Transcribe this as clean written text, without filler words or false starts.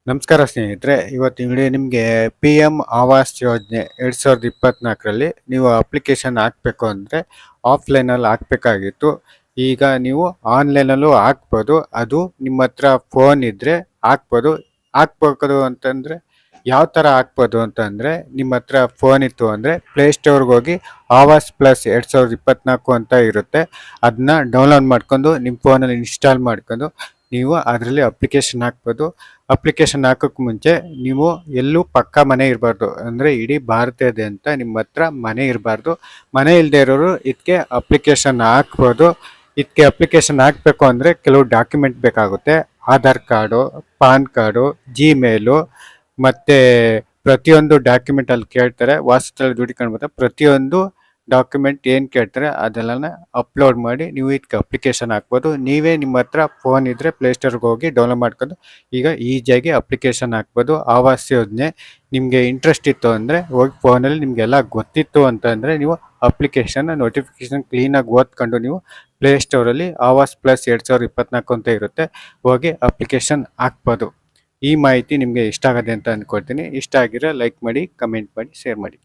ನಮಸ್ಕಾರ ಸ್ನೇಹಿತರೆ, ಇವತ್ತಿನ ವಿಡಿಯೋ ನಿಮಗೆ ಪಿ ಎಂ ಆವಾಸ್ ಯೋಜನೆ 2024ರಲ್ಲಿ ನೀವು ಅಪ್ಲಿಕೇಶನ್ ಹಾಕಬೇಕು ಅಂದರೆ ಆಫ್ಲೈನಲ್ಲಿ ಹಾಕಬೇಕಾಗಿತ್ತು. ಈಗ ನೀವು ಆನ್ಲೈನಲ್ಲೂ ಹಾಕ್ಬೋದು. ಅದು ನಿಮ್ಮ ಹತ್ರ ಫೋನ್ ಇದ್ದರೆ ಹಾಕ್ಬೋದು. ಹಾಕ್ಬೇಕು ಅಂತಂದರೆ ಯಾವ ಥರ ಹಾಕ್ಬೋದು ಅಂತಂದರೆ, ನಿಮ್ಮ ಹತ್ರ ಫೋನ್ ಇತ್ತು ಅಂದರೆ ಪ್ಲೇಸ್ಟೋರ್ಗೆ ಹೋಗಿ ಆವಾಸ್ ಪ್ಲಸ್ 2024 ಅಂತ ಇರುತ್ತೆ. ಅದನ್ನ ಡೌನ್ಲೋಡ್ ಮಾಡ್ಕೊಂಡು ನಿಮ್ಮ ಫೋನಲ್ಲಿ ಇನ್ಸ್ಟಾಲ್ ಮಾಡ್ಕೊಂಡು ನೀವು ಅದರಲ್ಲಿ ಅಪ್ಲಿಕೇಶನ್ ಹಾಕ್ಬೋದು. ಅಪ್ಲಿಕೇಶನ್ ಹಾಕೋಕ್ಕೆ ಮುಂಚೆ ನೀವು ಎಲ್ಲೂ ಪಕ್ಕ ಮನೆ ಇರಬಾರ್ದು, ಅಂದರೆ ಇಡೀ ಭಾರತದಾದ್ಯಂತ ನಿಮ್ಮ ಹತ್ರ ಮನೆ ಇರಬಾರ್ದು. ಮನೆ ಇಲ್ಲದೆ ಇರೋರು ಇದಕ್ಕೆ ಅಪ್ಲಿಕೇಶನ್ ಹಾಕ್ಬೋದು. ಇದಕ್ಕೆ ಅಪ್ಲಿಕೇಶನ್ ಹಾಕಬೇಕು ಅಂದರೆ ಕೆಲವು ಡಾಕ್ಯುಮೆಂಟ್ ಬೇಕಾಗುತ್ತೆ. Aadhaar card, PAN card, Gmail ಮತ್ತು ಪ್ರತಿಯೊಂದು ಡಾಕ್ಯುಮೆಂಟ್ ಅಲ್ಲಿ ಕೇಳ್ತಾರೆ. ವಾಸಸ್ಥಳ ದೃಢೀಕರಣ ಮತ್ತು ಪ್ರತಿಯೊಂದು ಡಾಕ್ಯುಮೆಂಟ್ ಏನು ಕೇಳ್ತಾರೆ ಅದೆಲ್ಲ ಅಪ್ಲೋಡ್ ಮಾಡಿ ನೀವು ಇದಕ್ಕೆ ಅಪ್ಲಿಕೇಶನ್ ಹಾಕ್ಬೋದು. ನೀವೇ ನಿಮ್ಮ ಹತ್ರ ಫೋನ್ ಇದ್ದರೆ ಪ್ಲೇಸ್ಟೋರ್ಗೆ ಹೋಗಿ ಡೌನ್ಲೋಡ್ ಮಾಡ್ಕೊಂಡು ಈಗ ಈಸಿಯಾಗಿ ಅಪ್ಲಿಕೇಶನ್ ಹಾಕ್ಬೋದು. ಆವಾಸ್ ಯೋಜನೆ ನಿಮಗೆ ಇಂಟ್ರೆಸ್ಟ್ ಇತ್ತು ಅಂದರೆ ಹೋಗಿ ಫೋನಲ್ಲಿ ನಿಮಗೆಲ್ಲ ಗೊತ್ತಿತ್ತು ಅಂತಂದರೆ ನೀವು ಅಪ್ಲಿಕೇಶನ್ ನೋಟಿಫಿಕೇಶನ್ ಕ್ಲೀನಾಗಿ ಓದ್ಕೊಂಡು ನೀವು ಪ್ಲೇಸ್ಟೋರಲ್ಲಿ ಆವಾಸ್ ಪ್ಲಸ್ 2024 ಅಂತ ಇರುತ್ತೆ, ಹೋಗಿ ಅಪ್ಲಿಕೇಶನ್ ಹಾಕ್ಬೋದು. ಈ ಮಾಹಿತಿ ನಿಮಗೆ ಇಷ್ಟ ಆಗದೆ ಅಂತ ಅಂದ್ಕೊಳ್ತೀನಿ. ಇಷ್ಟ ಆಗಿರೋ ಲೈಕ್ ಮಾಡಿ, ಕಮೆಂಟ್ ಮಾಡಿ, ಶೇರ್ ಮಾಡಿ.